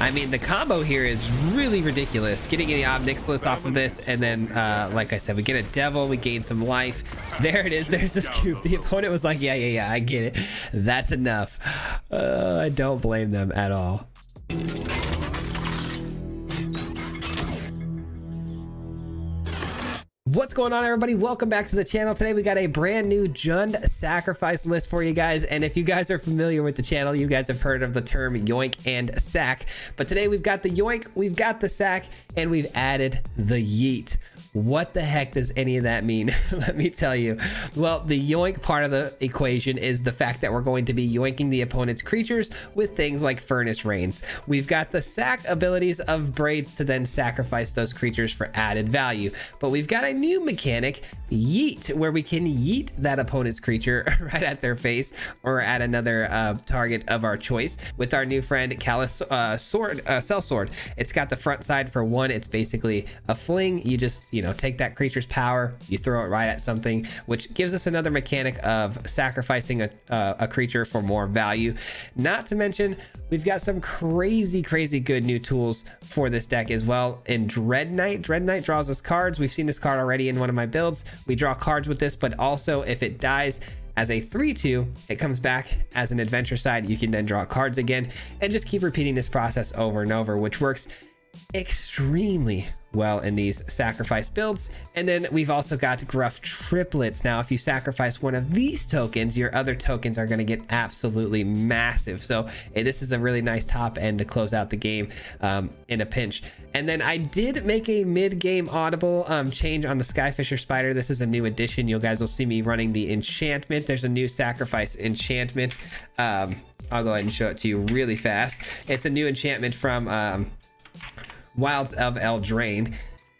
I mean, the combo here is really ridiculous. Getting the Obnixilis off of this, and then, like I said, we get a Devil, we gain some life. There it is. There's the scoop. The opponent was like, yeah, I get it. That's enough. I don't blame them at all. What's going on, everybody? Welcome back to the channel. Today we got a brand new Jund sacrifice list for you guys, and if you guys are familiar with the channel, you guys have heard of the term yoink and sack. But today we've got the yoink, we've got the sack, and we've added the yeet. What the heck does any of that mean? Let me tell you. Well, the yoink part of the equation is the fact that we're going to be yoinking the opponent's creatures with things like Furnace Rains. We've got the sack abilities of Braids to then sacrifice those creatures for added value. But we've got a new mechanic, yeet, where we can yeet that opponent's creature right at their face or at another target of our choice with our new friend Callous Sellsword. It's got the front side for one. It's basically a fling. You just, take that creature's power, you throw it right at something, which gives us another mechanic of sacrificing a creature for more value. Not to mention, we've got some crazy good new tools for this deck as well. In Dread Knight draws us cards. We've seen this card already in one of my builds. We draw cards with this, but also if it dies as a 3/2, it comes back as an adventure side. You can then draw cards again and just keep repeating this process over and over, which works extremely well in these sacrifice builds. And then we've also got Gruff Triplets. Now, if you sacrifice one of these tokens, your other tokens are going to get absolutely massive. So this is a really nice top end to close out the game in a pinch. And then I did make a mid-game audible change on the Skyfisher Spider. This is a new addition. You guys will see me running the enchantment. There's a new sacrifice enchantment. I'll go ahead and show it to you really fast. It's a new enchantment from Wilds of Eldraine,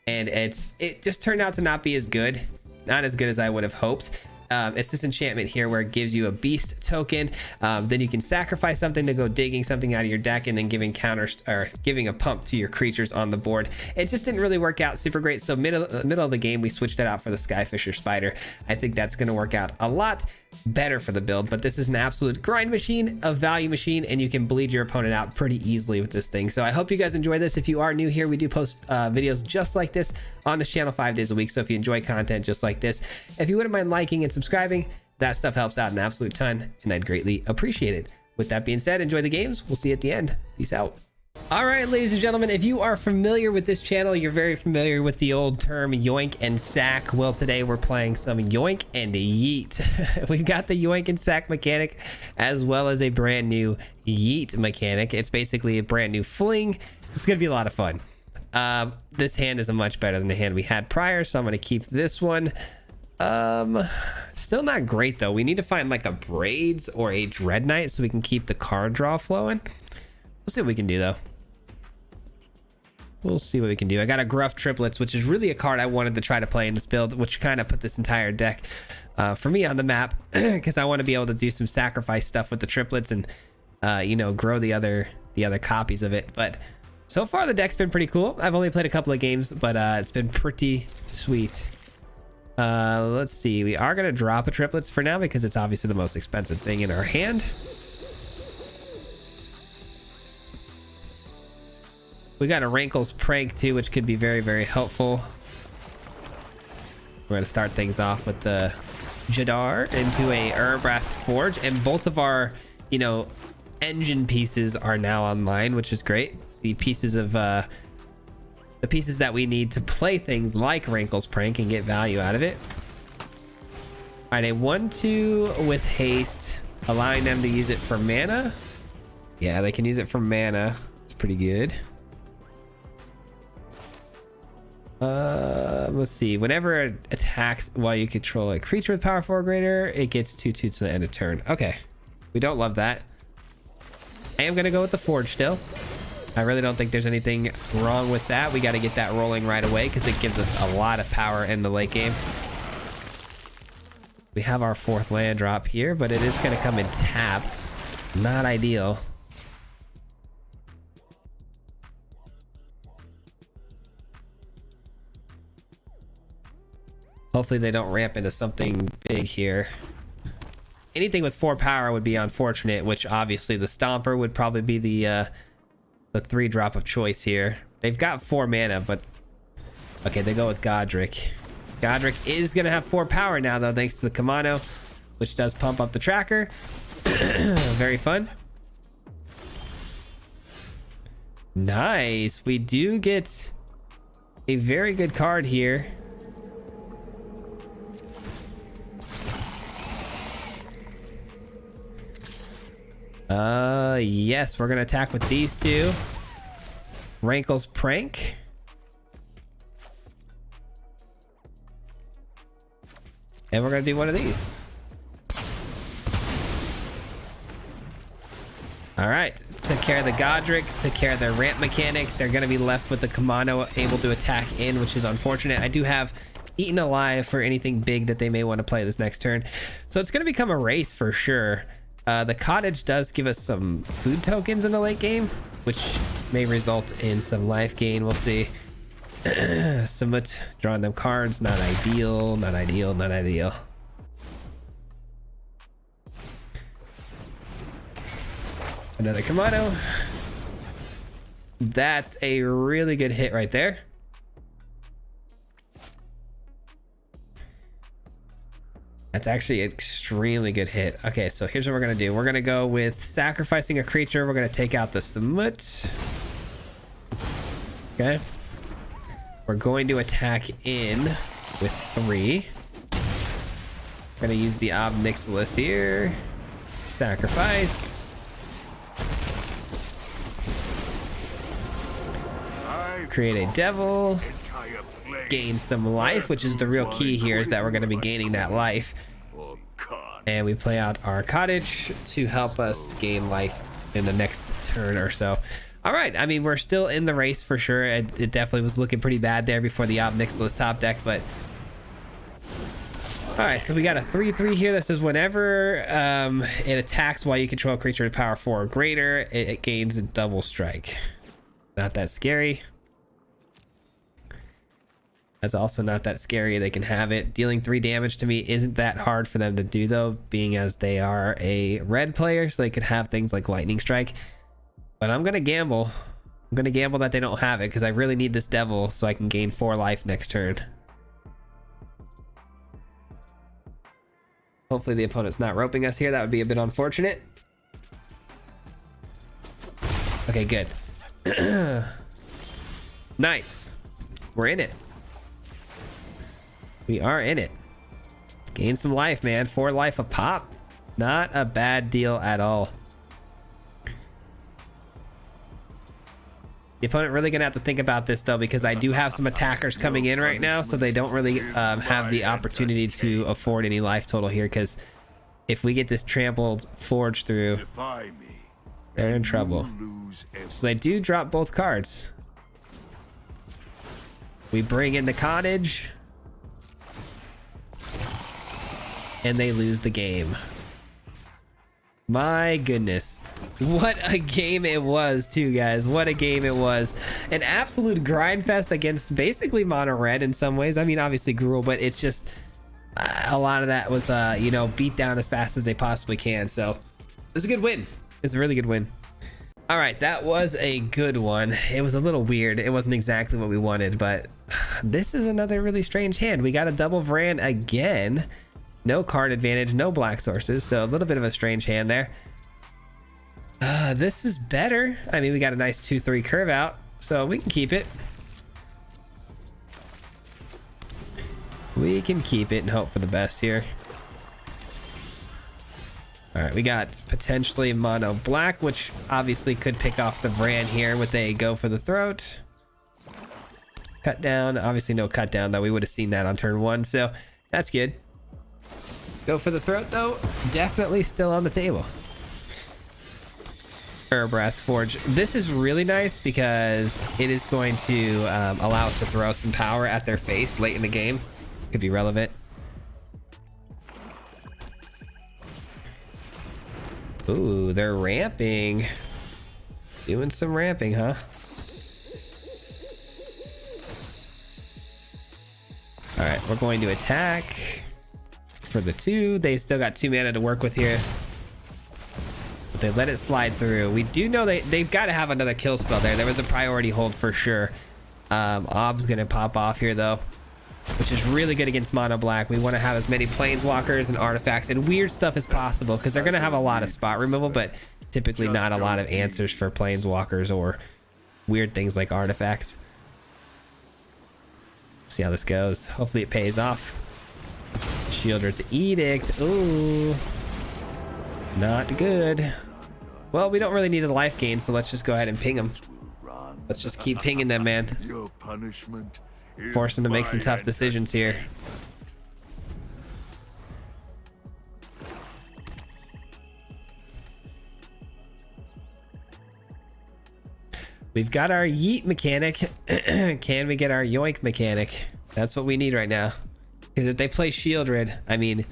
and it just turned out to not be as good, not as good as I would have hoped. It's this enchantment here where it gives you a beast token, then you can sacrifice something to go digging something out of your deck and then giving counters or giving a pump to your creatures on the board. It just didn't really work out super great, so middle of the game we switched it out for the Skyfisher Spider. I think that's going to work out a lot better for the build, but this is an absolute grind machine, a value machine, and you can bleed your opponent out pretty easily with this thing. So I hope you guys enjoy this. If you are new here, we do post videos just like this on this channel 5 days a week. So if you enjoy content just like this, if you wouldn't mind liking and subscribing, that stuff helps out an absolute ton, and I'd greatly appreciate it. With that being said, enjoy the games. We'll see you at the end. Peace out. All right, ladies and gentlemen, if you are familiar with this channel, you're very familiar with the old term yoink and sack. Well, today we're playing some yoink and yeet. We've got the yoink and sack mechanic as well as a brand new yeet mechanic. It's basically a brand new fling. It's gonna be a lot of fun. This hand is much better than the hand we had prior, so I'm gonna keep this one. Still not great though. We need to find like a Braids or a Dread Knight so we can keep the card draw flowing. We'll see what we can do though. We'll see what we can do. I got a Gruff Triplets, which is really a card I wanted to try to play in this build, which kind of put this entire deck for me on the map because I want to be able to do some sacrifice stuff with the triplets and grow the other copies of it. But so far the deck's been pretty cool. I've only played a couple of games, but it's been pretty sweet. Let's see. We are going to drop a triplets for now because it's obviously the most expensive thing in our hand. We got a Rankle's Prank too, which could be very helpful. We're going to start things off with the Jadar into a Urabrast Forge, and both of our, engine pieces are now online, which is great. The pieces of the pieces that we need to play things like Rankle's Prank and get value out of it. All right, a 1/2 with haste, allowing them to use it for mana. Yeah, they can use it for mana. It's pretty good. Let's see. Whenever it attacks while you control a creature with power 4 or greater, it gets 2/2 to the end of turn. Okay, we don't love that. I am gonna go with the Forge still. I really don't think there's anything wrong with that. We got to get that rolling right away because it gives us a lot of power in the late game. We have our 4th land drop here, but it is going to come in tapped. Not ideal. Hopefully they don't ramp into something big here. Anything with 4 power would be unfortunate, which obviously the Stomper would probably be the the 3-drop of choice here. They've got 4 mana, but okay, they go with Godric. Godric is gonna have 4 power now though, thanks to the Kamano, which does pump up the tracker. Very fun. Nice. We do get a very good card here. Yes, we're gonna attack with these two. Rankle's Prank. And we're gonna do one of these. All right, took care of the Godric, took care of their ramp mechanic. They're gonna be left with the Kamano able to attack in, which is unfortunate. I do have Eaten Alive for anything big that they may want to play this next turn. So it's gonna become a race for sure. The cottage does give us some food tokens in the late game, which may result in some life gain. We'll see. Somewhat drawing them cards, not ideal, not ideal, not ideal. Another Kamano. That's a really good hit right there. That's actually an extremely good hit. Okay, so here's what we're gonna do. We're gonna go with sacrificing a creature. We're gonna take out the Samut. Okay. We're going to attack in with 3. We're gonna use the Ob Nixilis here. Sacrifice. Create a devil. Gain some life, which is the real key here, is that we're going to be gaining that life. And we play out our cottage to help us gain life in the next turn or so. All right, I mean, we're still in the race for sure. It definitely was looking pretty bad there before the Ob Nixilis top deck, but all right, so we got a 3/3 here that says whenever it attacks while you control a creature with power 4 or greater, it gains a double strike. Not that scary. That's also not that scary. They can have it. Dealing 3 damage to me isn't that hard for them to do though, being as they are a red player, so they could have things like Lightning Strike. But I'm gonna gamble. I'm gonna gamble that they don't have it because I really need this devil so I can gain 4 life next turn. Hopefully the opponent's not roping us here. That would be a bit unfortunate. Okay, good. Nice. We're in it. We are in it. Gain some life, man. 4 life a pop. Not a bad deal at all. The opponent really gonna have to think about this though, because I do have some attackers coming in right now, so they don't really have the opportunity to afford any life total here, because if we get this trampled forge through, they're in trouble. So they do drop both cards. We bring in the cottage, and they lose the game. My goodness, what a game it was too, guys. What a game it was. An absolute grind fest against basically mono red in some ways. I mean, obviously Gruel, but it's just a lot of that was you know, beat down as fast as they possibly can. So it was a good win. It's a really good win. All right, that was a good one. It was a little weird. It wasn't exactly what we wanted, but this is another really strange hand. We got a double Vran again. No card advantage, no black sources, so a little bit of a strange hand there. This is better. I mean, we got a nice 2/3 curve out, so we can keep it. We can keep it and hope for the best here. All right, we got potentially mono black, which obviously could pick off the Vran here with a go for the throat. Cut down, obviously no cut down though. We would have seen that on turn 1, so that's good. Go for the throat though, definitely still on the table. Brass Forge. This is really nice because it is going to allow us to throw some power at their face late in the game. Could be relevant. Ooh, they're ramping. Doing some ramping, huh? All right, we're going to attack for the 2. They still got 2 mana to work with here. They let it slide through. We do know they've got to have another kill spell there. There was a priority hold for sure. Ob's gonna pop off here though, which is really good against mono black. We want to have as many planeswalkers and artifacts and weird stuff as possible because they're gonna have a lot of spot removal, but typically not a lot of answers for planeswalkers or weird things like artifacts. See how this goes. Hopefully it pays off. Shieldred's Edict. Ooh, not good. Well, we don't really need a life gain, so let's just go ahead and ping them. Let's just keep pinging them, man. Force them to make some tough decisions here. We've got our yeet mechanic. Can we get our yoink mechanic? That's what we need right now. Because if they play Shieldred, I mean,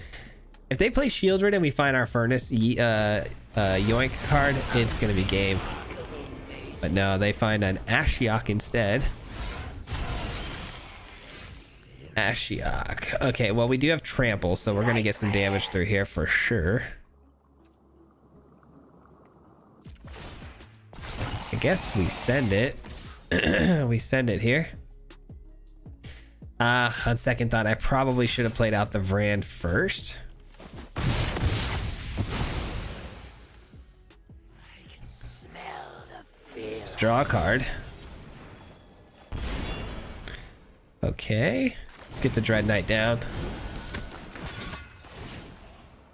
if they play Shieldred and we find our Furnace yoink card, it's gonna be game. But no, they find an Ashiok instead. Ashiok. Okay, well, we do have Trample, so we're gonna get some damage through here for sure. I guess we send it. We send it here. On second thought, I probably should have played out the Vrand first. Let's draw a card. Okay. Let's get the Dread Knight down.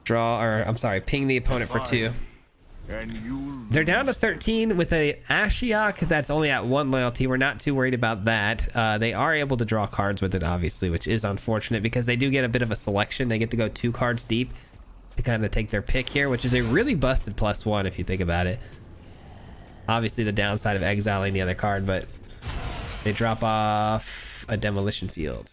Draw, or I'm sorry, ping the opponent for 2. They're down to 13 with a Ashiok that's only at 1 loyalty. We're not too worried about that. They are able to draw cards with it, obviously, which is unfortunate because they do get a bit of a selection. They get to go 2 cards deep to kind of take their pick here, which is a really busted +1 if you think about it. Obviously the downside of exiling the other card, but they drop off a Demolition Field.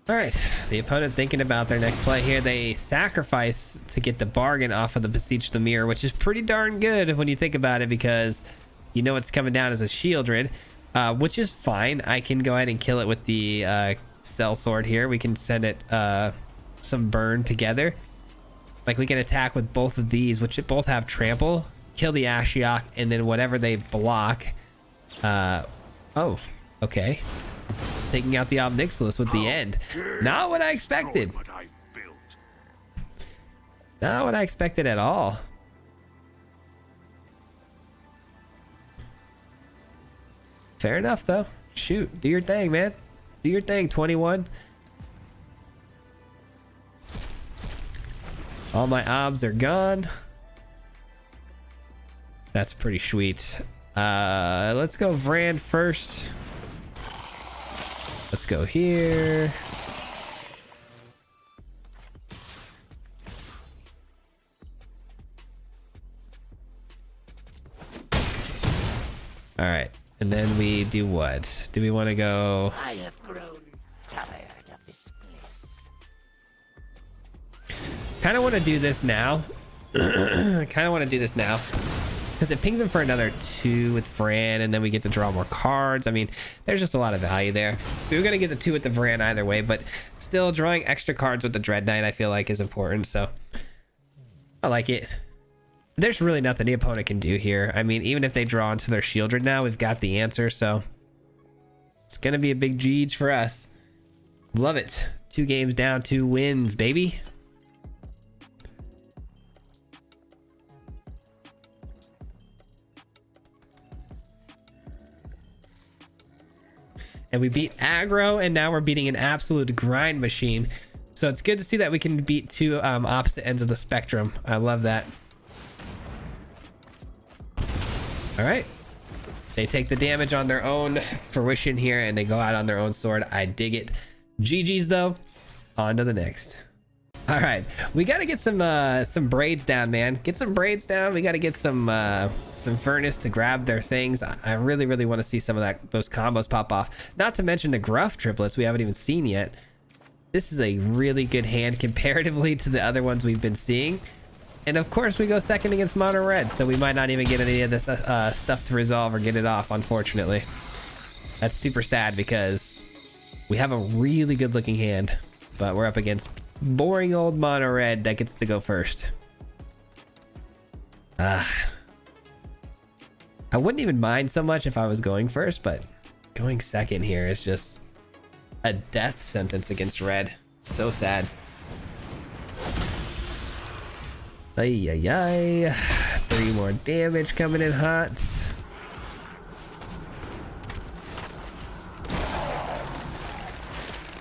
All right, the opponent thinking about their next play here. They sacrifice to get the bargain off of the Beseech the Mirror, which is pretty darn good when you think about it because you know it's coming down as a Shieldred, which is fine. I can go ahead and kill it with the Cell Sword here. We can send it some burn together. Like we can attack with both of these, which both have Trample, kill the Ashiok, and then whatever they block. Oh, okay. Taking out the Ob Nixilis with the end. Not what I expected. Not what I expected at all. Fair enough, though. Shoot, do your thing, man. Do your thing, 21. All my obs are gone. That's pretty sweet. Let's go Vrand first. Let's go here. All right, and then we do what? Do we want to go? I have grown tired of this bliss. Kind of want to do this now. Kind of want to do this now. Because it pings him for another 2 with Vran, and then we get to draw more cards. I mean, there's just a lot of value there. We were going to get the 2 with the Vran either way, but still drawing extra cards with the Dread Knight I feel like is important, so I like it. There's really nothing the opponent can do here. I mean, even if they draw into their Shieldred now, we've got the answer, so it's going to be a big GG for us. Love it. 2 games down, 2 wins, baby. And we beat aggro, and now we're beating an absolute grind machine. So it's good to see that we can beat 2 opposite ends of the spectrum. I love that. All right. They take the damage on their own fruition here, and they go out on their own sword. I dig it. GG's, though. On to the next. All right, we got to get some braids down, man. Get some braids down. We got to get some furnace to grab their things. I really want to see some of those combos pop off. Not to mention the gruff triplets we haven't even seen yet. This is a really good hand comparatively to the other ones we've been seeing. And of course, we go second against mono red, so we might not even get any of this stuff to resolve or get it off, unfortunately. That's super sad because we have a really good looking hand, but we're up against boring old mono red that gets to go first. I wouldn't even mind so much if I was going first, but going second here is just a death sentence against red. So sad. Ay, ay, ay. 3 more damage coming in hot.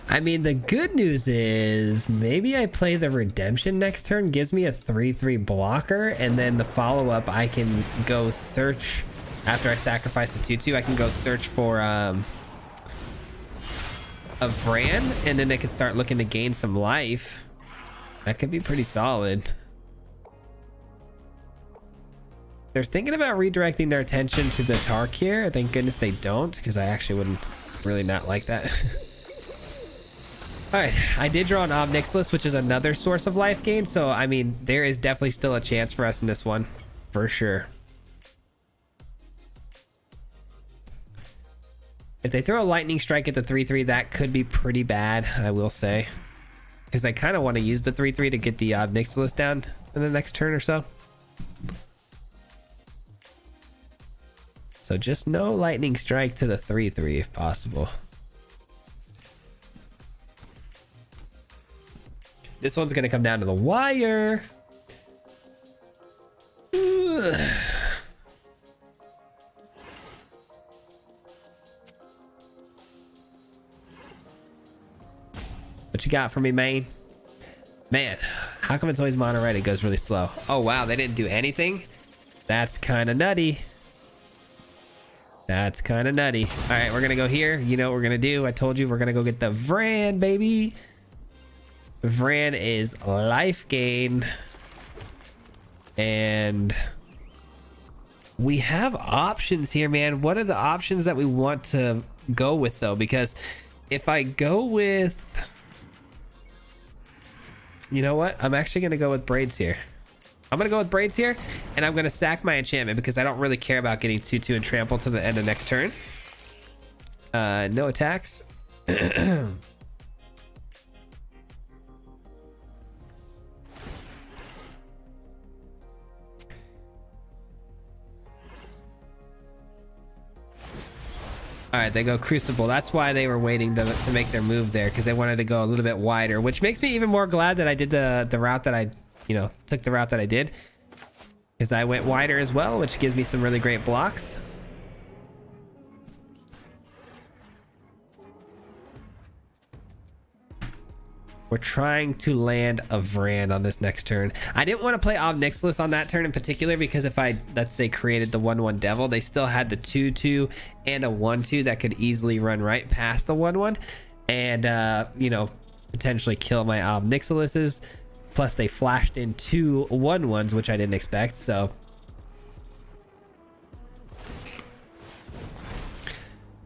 I mean, the good news is maybe I play the redemption next turn, gives me a 3/3 blocker, and then the follow-up I can go search after I sacrifice the 2/2. I can go search for a Vran, and then they can start looking to gain some life. That could be pretty solid. They're thinking about redirecting their attention to the Tark here. Thank goodness they don't, because I actually wouldn't really not like that. All right, I did draw an Ob Nixilis, which is another source of life gain. So, I mean, there is definitely still a chance for us in this one, for sure. If they throw a lightning strike at the 3/3, that could be pretty bad, I will say. Because I kind of want to use the 3/3 to get the Ob Nixilis down in the next turn or so. So just no lightning strike to the 3/3 if possible. This one's going to come down to the wire. Ugh. What you got for me, man? Man, how come it's always mono red? It goes really slow. Oh, wow. They didn't do anything? That's kind of nutty. That's kind of nutty. All right, we're going to go here. You know what we're going to do? I told you we're going to go get the Vran, baby. Vran is life gain. And we have options here, man. What are the options that we want to go with, though? Because if I go with... You know what? I'm actually going to go with Braids here. I'm going to go with Braids here, and I'm going to sack my enchantment because I don't really care about getting 2/2 and trample to the end of next turn. No attacks. All right, they go Crucible. That's why they were waiting to make their move there, because they wanted to go a little bit wider, which makes me even more glad that I did the route that I, took the route that I did, because I went wider as well, which gives me some really great blocks. We're trying to land a Vran on this next turn. I didn't want to play Ob Nixilis on that turn in particular because if I, let's say, created the 1/1 Devil, they still had the 2/2 and a 1/2 that could easily run right past the 1/1 and, potentially kill my Ob Nixilises. Plus, they flashed in 2 1/1s, which I didn't expect, so...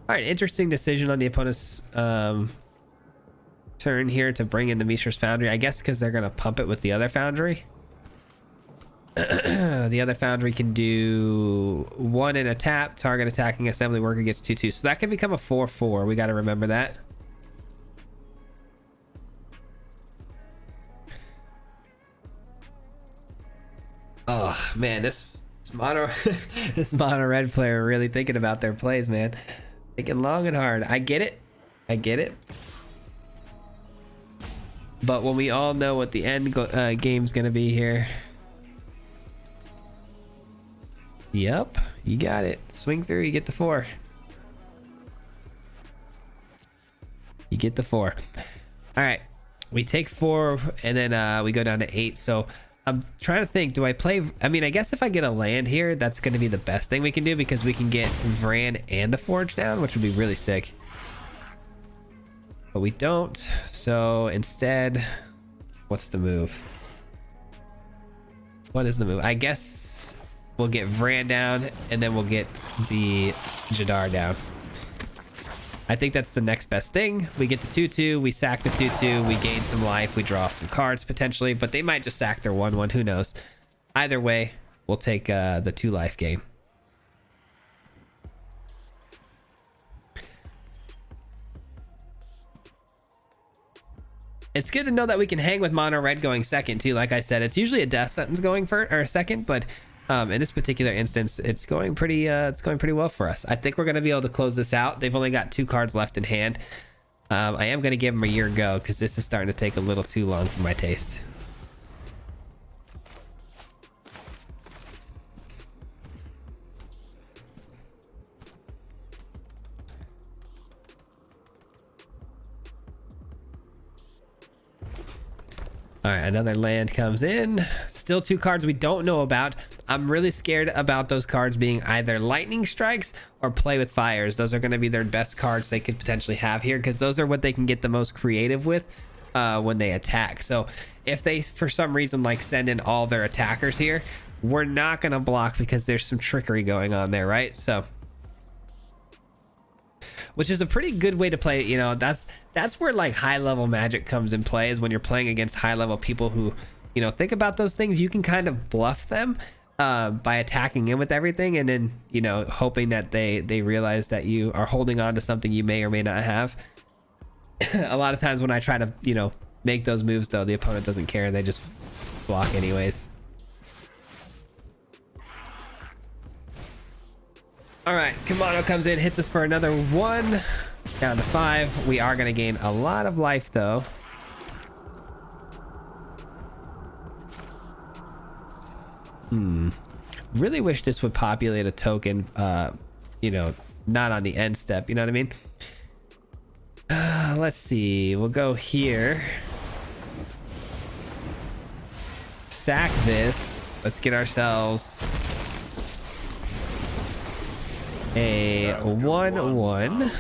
All right, interesting decision on the opponent's... turn here to bring in the Mishra's Foundry. I guess because they're going to pump it with the other Foundry. The other Foundry can do 1 in a tap. Target attacking assembly worker gets 2/2. So that can become a 4/4. We got to remember that. Oh, man. This mono, this mono red player really thinking about their plays, man. Thinking long and hard. I get it. I get it. But when we all know what the end game's gonna be here. Yep, you got it. Swing through, you get the 4. You get the 4. All right, we take 4 and then we go down to 8. So I'm trying to think, do I play? I mean, I guess if I get a land here, that's gonna be the best thing we can do because we can get Vran and the Forge down, which would be really sick. But we don't, so instead, what's the move? What is the move? I guess we'll get Vran down, and then we'll get the Jadar down. I think that's the next best thing. We get the 2/2, we sack the 2/2, we gain some life, we draw some cards potentially, but they might just sack their 1/1, who knows. Either way, we'll take the 2 life gain. It's good to know that we can hang with mono red going second too. Like I said, it's usually a death sentence going first or second, but in this particular instance, it's going pretty well for us. I think we're going to be able to close this out. They've only got 2 cards left in hand. I am going to give them a year go because this is starting to take a little too long for my taste. All right, another land comes in. Still 2 cards we don't know about. I'm really scared about those cards being either lightning strikes or play with fires. Those are going to be their best cards they could potentially have here because those are what they can get the most creative with when they attack. So if they, for some reason, like send in all their attackers here, we're not going to block because there's some trickery going on there, right? So, which is a pretty good way to play. You know, that's where like high level Magic comes in play, is when you're playing against high level people who, you know, think about those things. You can kind of bluff them by attacking in with everything, and then, you know, hoping that they realize that you are holding on to something you may or may not have. A lot of times when I try to, you know, make those moves though, the opponent doesn't care, they just block anyways. All right, Kamano comes in, hits us for another 1, down to 5. We are going to gain a lot of life, though. Really wish this would populate a token, you know, not on the end step, you know what I mean? Let's see, we'll go here. Sack this. Let's get ourselves a 1/1.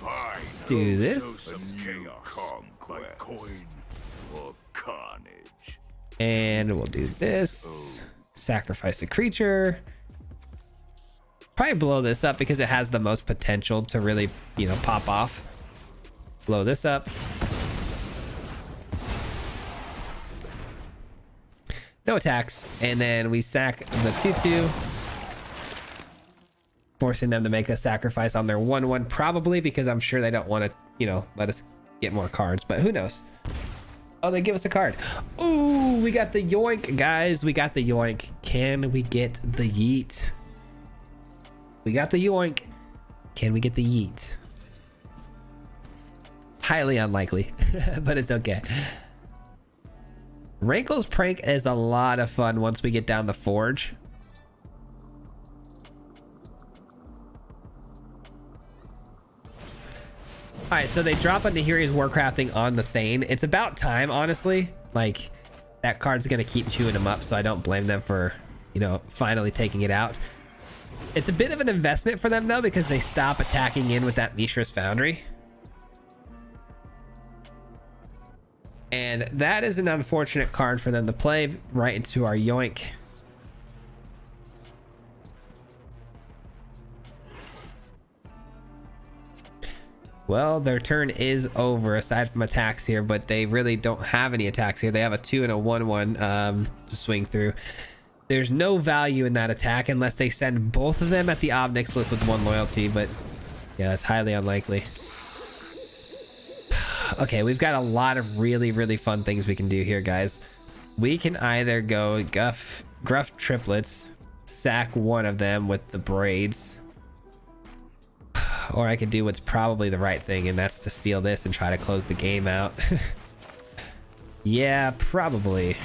Let's do this. And we'll do this. Sacrifice a creature. Probably blow this up because it has the most potential to really, you know, pop off. Blow this up. No attacks. And then we sack the 2/2. Forcing them to make a sacrifice on their 1/1, probably because I'm sure they don't want to, you know, let us get more cards, but who knows? Oh, they give us a card. Ooh, we got the yoink, guys. We got the yoink. Can we get the yeet? We got the yoink. Can we get the yeet? Highly unlikely, but it's okay. Rankle's Prank is a lot of fun once we get down the Forge. All right, so they drop a Nahiri's Warcrafting on the Thane. It's about time, honestly. Like, that card's gonna keep chewing them up, so I don't blame them for, you know, finally taking it out. It's a bit of an investment for them, though, because they stop attacking in with that Mishra's Foundry. And that is an unfortunate card for them to play right into our yoink. Well, their turn is over aside from attacks here, but they really don't have any attacks here. They have a 2 and a 1/1 to swing through. There's no value in that attack unless they send both of them at the Obnix list with 1 loyalty, but yeah, that's highly unlikely. Okay, we've got a lot of really, really fun things we can do here, guys. We can either go Gruff Triplets, sack one of them with the braids, or I could do what's probably the right thing, and that's to steal this and try to close the game out. Yeah, probably.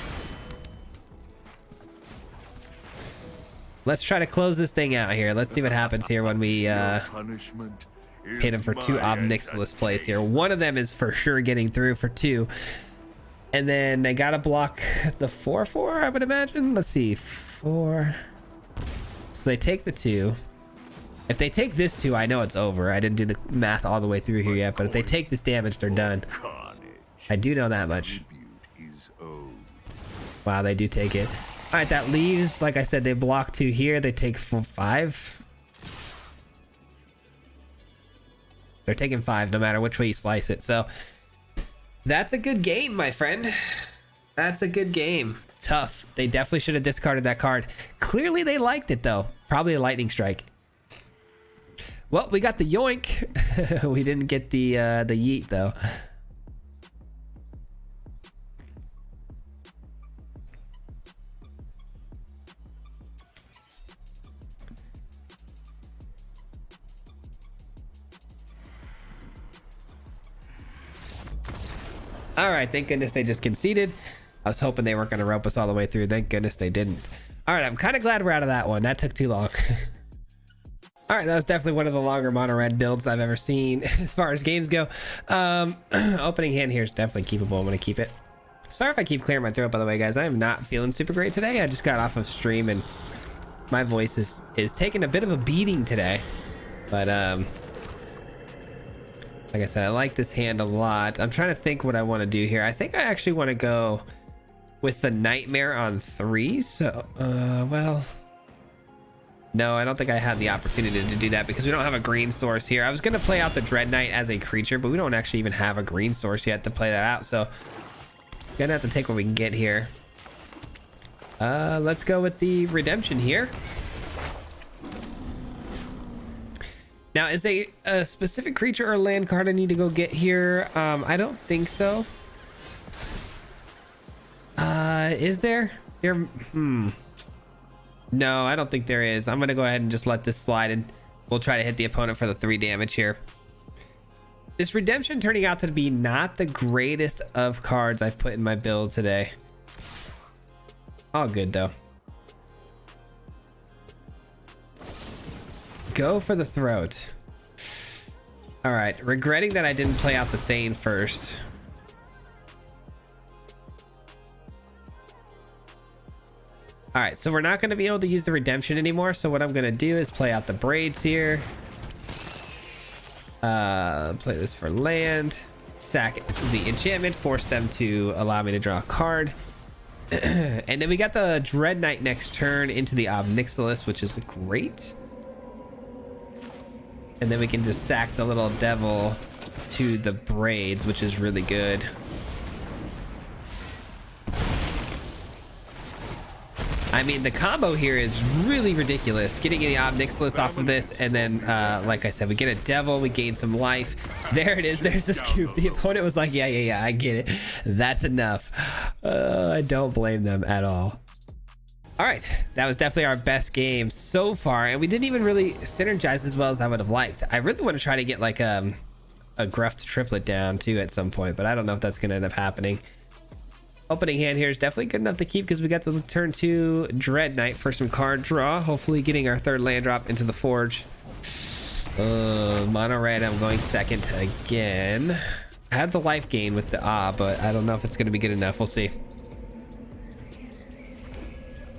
Let's try to close this thing out here. Let's see what happens here when we hit him for 2 Obnixilus plays here. One of them is for sure getting through for 2. And then they gotta block the 4/4, I would imagine. Let's see, 4. So they take the 2. If they take this 2, I know it's over. I didn't do the math all the way through here yet, but if they take this damage, they're done. I do know that much. Wow, they do take it. All right, that leaves, like I said, they block 2 here. They take 5. They're taking 5 no matter which way you slice it. So that's a good game, my friend. That's a good game. Tough. They definitely should have discarded that card. Clearly they liked it though. Probably a lightning strike. Well, we got the yoink. We didn't get the yeet though. All right, thank goodness they just conceded. I was hoping they weren't going to rope us all the way through. Thank goodness they didn't. All right, I'm kind of glad we're out of that one. That took too long. All right, that was definitely one of the longer mono red builds I've ever seen as far as games go. Opening hand here is definitely keepable. I'm going to keep it. Sorry if I keep clearing my throat, by the way, guys. I am not feeling super great today. I just got off of stream and my voice is taking a bit of a beating today. But like I said, I like this hand a lot. I'm trying to think what I want to do here. I think I actually want to go with the Nightmare on 3. So, well, no, I don't think I had the opportunity to do that because we don't have a green source here. I was going to play out the Dread Knight as a creature, but we don't actually even have a green source yet to play that out. So, gonna have to take what we can get here. Let's go with the Redemption here. Now, is a specific creature or land card I need to go get here? I don't think so. Is there? No, I don't think there is. I'm gonna go ahead and just let this slide, and we'll try to hit the opponent for the 3 damage here. This Redemption turning out to be not the greatest of cards I've put in my build today. All good though. Go for the throat. All right, regretting that I didn't play out the Thane first. All right, so we're not going to be able to use the Redemption anymore. So what I'm going to do is play out the Braids here. Play this for land. Sack the enchantment, force them to allow me to draw a card. And then we got the Dread Knight next turn into the Obnixilis, which is great. And then we can just sack the little devil to the Braids, which is really good. I mean, the combo here is really ridiculous. Getting the Obnixilis off of this, and then, like I said, we get a devil, we gain some life. There it is. There's the scoop. The opponent was like, yeah, I get it. That's enough. I don't blame them at all. All right, that was definitely our best game so far, and we didn't even really synergize as well as I would have liked. I really want to try to get like a Gruffed triplet down too at some point, but I don't know if that's going to end up happening. Opening hand here is definitely good enough to keep because we got the turn 2 Dread Knight for some card draw. Hopefully getting our 3rd land drop into the Forge. Mono red, I'm going second again. I had the life gain with the but I don't know if it's going to be good enough. We'll see.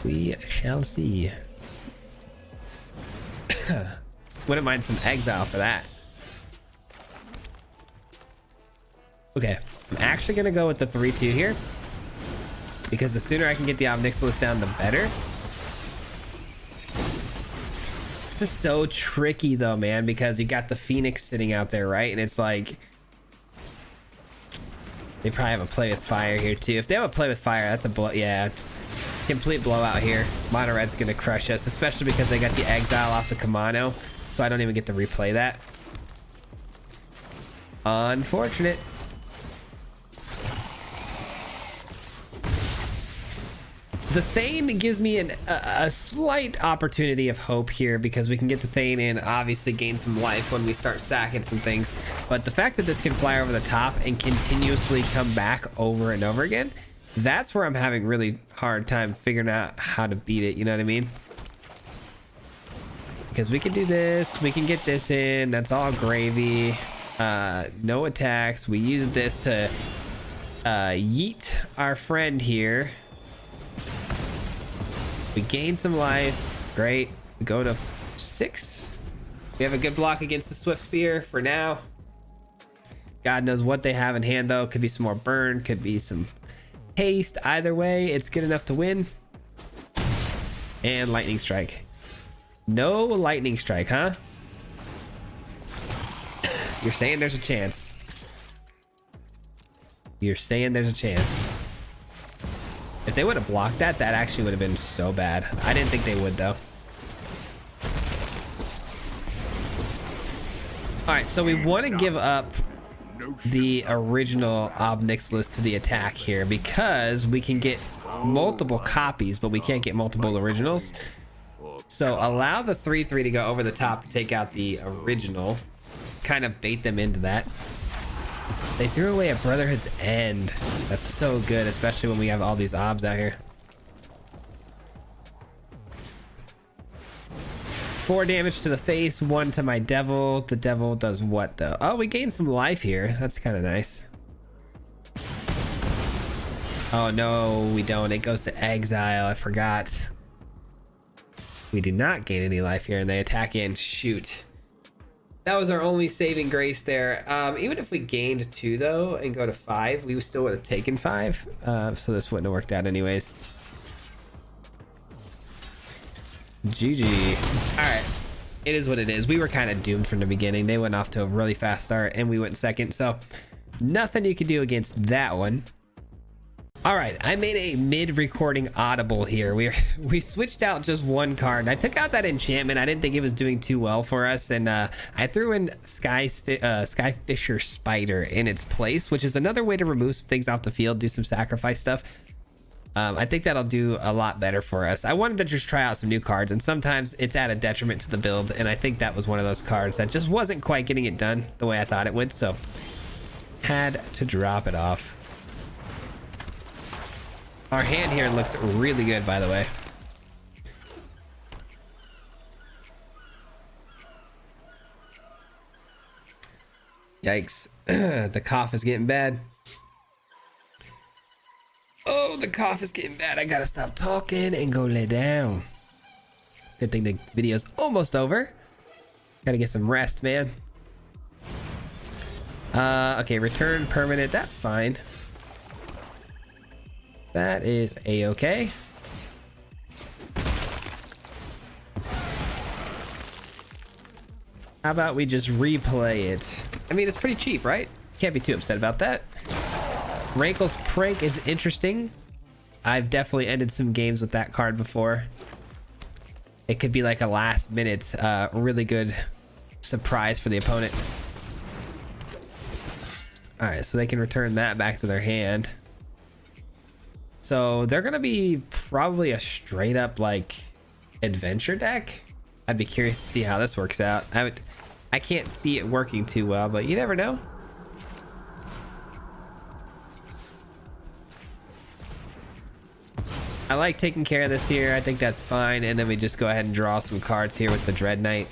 We shall see. Wouldn't mind some exile for that. Okay, I'm actually going to go with the 3-2 here. Because the sooner I can get the Obnixilis down, the better. This is so tricky though, man, because you got the Phoenix sitting out there, right? And it's like... They probably have a play with fire here too. If they have a play with fire, that's a blow. Yeah, it's complete blowout here. Mono red's gonna crush us, especially because they got the exile off the Kamano, so I don't even get to replay that. Unfortunate. The Thane gives me a slight opportunity of hope here because we can get the Thane in, obviously gain some life when we start sacking some things. But the fact that this can fly over the top and continuously come back over and over again, that's where I'm having really hard time figuring out how to beat it. You know what I mean? Because we can do this, we can get this in, that's all gravy. No attacks. We use this to yeet our friend here. We gain some life. Great. We go to 6. We have a good block against the Swift Spear for now. God knows what they have in hand though. Could be some more burn, could be some haste. Either way, it's good enough to win. And lightning strike. No lightning strike, huh? You're saying there's a chance. You're saying there's a chance. If they would have blocked that, that actually would have been so bad. I didn't think they would, though. All right, so we want to give up the original Obnixilis to the attack here because we can get multiple copies, but we can't get multiple originals. So allow the 3/3 to go over the top to take out the original. Kind of bait them into that. They threw away a Brotherhood's End. That's so good, especially when we have all these obs out here. 4 damage to the face, 1 to my devil. The devil does what though? Oh, we gained some life here. That's kind of nice. Oh no, we don't. It goes to exile. I forgot. We do not gain any life here, and they attack in. Shoot. That was our only saving grace there. Even if we gained 2 though and go to 5, we still would have taken 5. So this wouldn't have worked out anyways. GG. All right, it is what it is. We were kind of doomed from the beginning. They went off to a really fast start and we went second. So nothing you could do against that one. All right, I made a mid-recording audible here. We switched out just 1 card. I took out that enchantment. I didn't think it was doing too well for us, and I threw in Skyfisher Spider in its place, which is another way to remove some things off the field, do some sacrifice stuff. I think that'll do a lot better for us. I wanted to just try out some new cards, and sometimes it's at a detriment to the build, and I think that was one of those cards that just wasn't quite getting it done the way I thought it would, so had to drop it off. Our hand here looks really good, by the way. Yikes. The cough is getting bad. Oh, the cough is getting bad. I gotta stop talking and go lay down. Good thing the video's almost over. Gotta get some rest, man. Okay, return permanent. That's fine. That is a-okay. How about we just replay it? I mean, it's pretty cheap, right? Can't be too upset about that. Rankle's Prank is interesting. I've definitely ended some games with that card before. It could be like a last minute, really good surprise for the opponent. All right, so they can return that back to their hand. So they're gonna be probably a straight up like adventure deck. I'd be curious to see how this works out. I can't see it working too well, but you never know. I like taking care of this here. I think that's fine. And then we just go ahead and draw some cards here with the Dread Knight.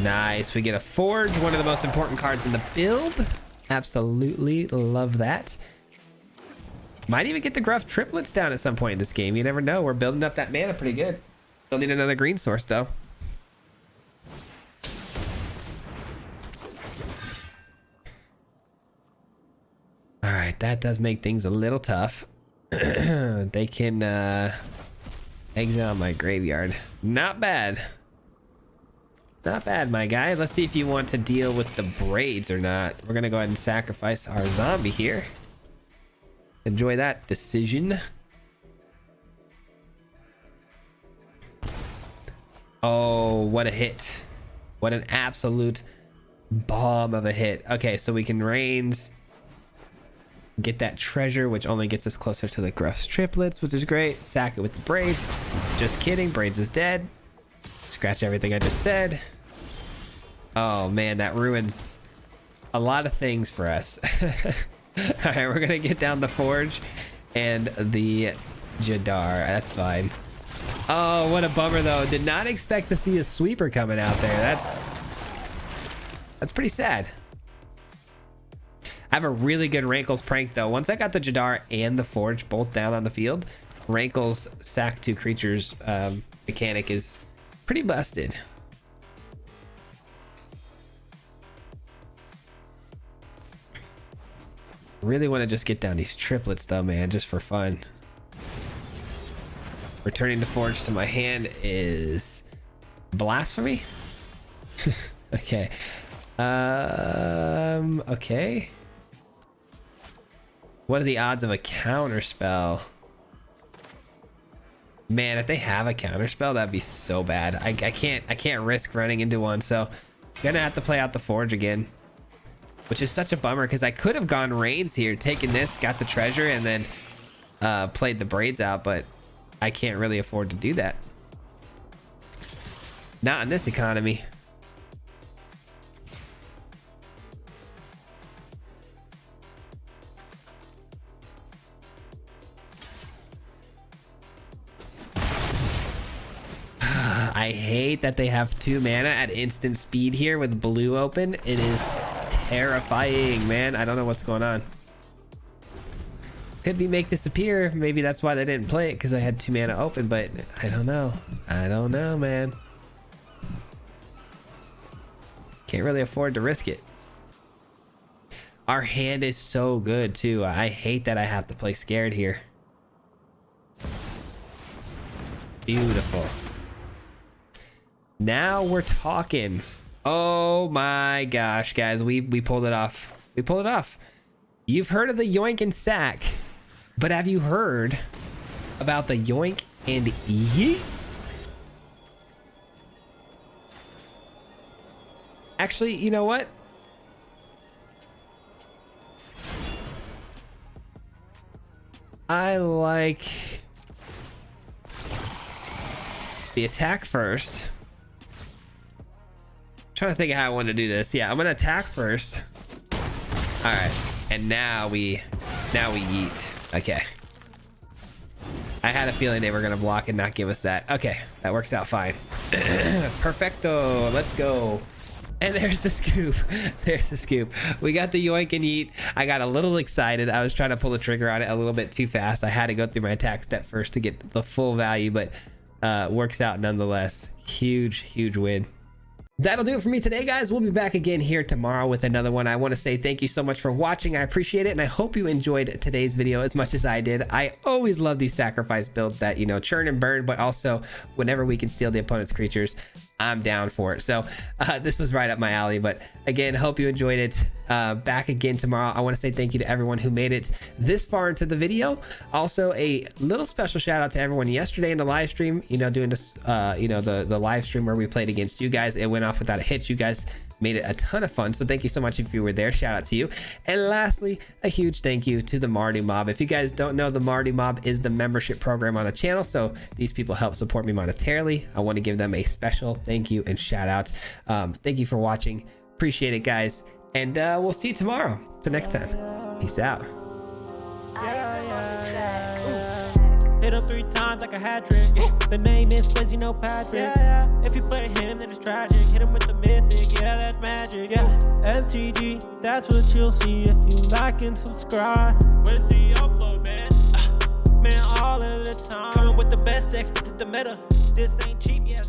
Nice. We get a Forge, one of the most important cards in the build. Absolutely love that. Might even get the Gruff triplets down at some point in this game. You never know. We're building up that mana pretty good. Still need another green source though. All right, that does make things a little tough. They can exile my graveyard. Not bad. Not bad, my guy. Let's see if you want to deal with the braids or not. We're gonna go ahead and sacrifice our zombie here. Enjoy that decision. Oh, what a hit. What an absolute bomb of a hit. Okay, so we can Rains, get that treasure, which only gets us closer to the Gruff's triplets, which is great. Sack it with the braids. Just kidding, braids is dead. Scratch everything I just said. Oh man, that ruins a lot of things for us. All right, we're gonna get down the Forge and the Jadar. That's fine. Oh, what a bummer though. Did not expect to see a sweeper coming out there. That's pretty sad. I have a really good Rankle's Prank though. Once I got the Jadar and the Forge both down on the field, Rankle's sack 2 creatures mechanic is pretty busted. Really want to just get down these triplets though, man, just for fun. Returning the Forge to my hand is blasphemy. Okay. Okay. What are the odds of a counter spell? Man, if they have a counter spell, that'd be so bad. I can't risk running into one, so gonna have to play out the Forge again, which is such a bummer because I could have gone Reigns here, taken this, got the treasure, and then played the Braids out, but I can't really afford to do that. Not in this economy. I hate that they have 2 mana at instant speed here with blue open. It is terrifying, man. I don't know what's going on. Could be make disappear. Maybe that's why they didn't play it, because I had 2 mana open, but I don't know. I don't know, man. Can't really afford to risk it. Our hand is so good too. I hate that I have to play scared here. Beautiful. Now we're talking. Oh my gosh, guys, we pulled it off. We pulled it off. You've heard of the Yoink and Sack, but have you heard about the Yoink and Yeet? Actually, you know what? I like the attack first. Trying to think of how I want to do this. Yeah, I'm gonna attack first. All right, and now we yeet. Okay. I had a feeling they were gonna block and not give us that. Okay, that works out fine. Perfecto. Let's go. And there's the scoop. There's the scoop. We got the Yoink and Yeet. I got a little excited. I was trying to pull the trigger on it a little bit too fast. I had to go through my attack step first to get the full value, but works out nonetheless. Huge win. That'll do it for me today, guys. We'll be back again here tomorrow with another one. I want to say thank you so much for watching. I appreciate it, and I hope you enjoyed today's video as much as I did. I always love these sacrifice builds that, you know, churn and burn, but also whenever we can steal the opponent's creatures, I'm down for it. So this was right up my alley, but again, hope you enjoyed it. Back again tomorrow. I want to say thank you to everyone who made it this far into the video. Also, a little special shout out to everyone yesterday in the live stream, you know, doing this, you know, the live stream where we played against you guys. It went off without a hitch. You guys made it a ton of fun, so thank you so much if you were there. Shout out to you. And lastly, a huge thank you to the Marty Mob. If you guys don't know, the Marty Mob is the membership program on the channel, so these people help support me monetarily. I want to give them a special thank you and shout out. Thank you for watching. Appreciate it, guys, and we'll see you tomorrow. Till next time, peace out. Hit him 3 times like a hat trick. The name is Swayze, no Patrick. If you play him, then it's tragic. Hit him with the mythic, yeah, that's magic. Yeah, MTG, that's what you'll see if you like and subscribe. With the upload, man. Man, all of the time. Coming with the best decks, this is the meta. This ain't cheap, yeah.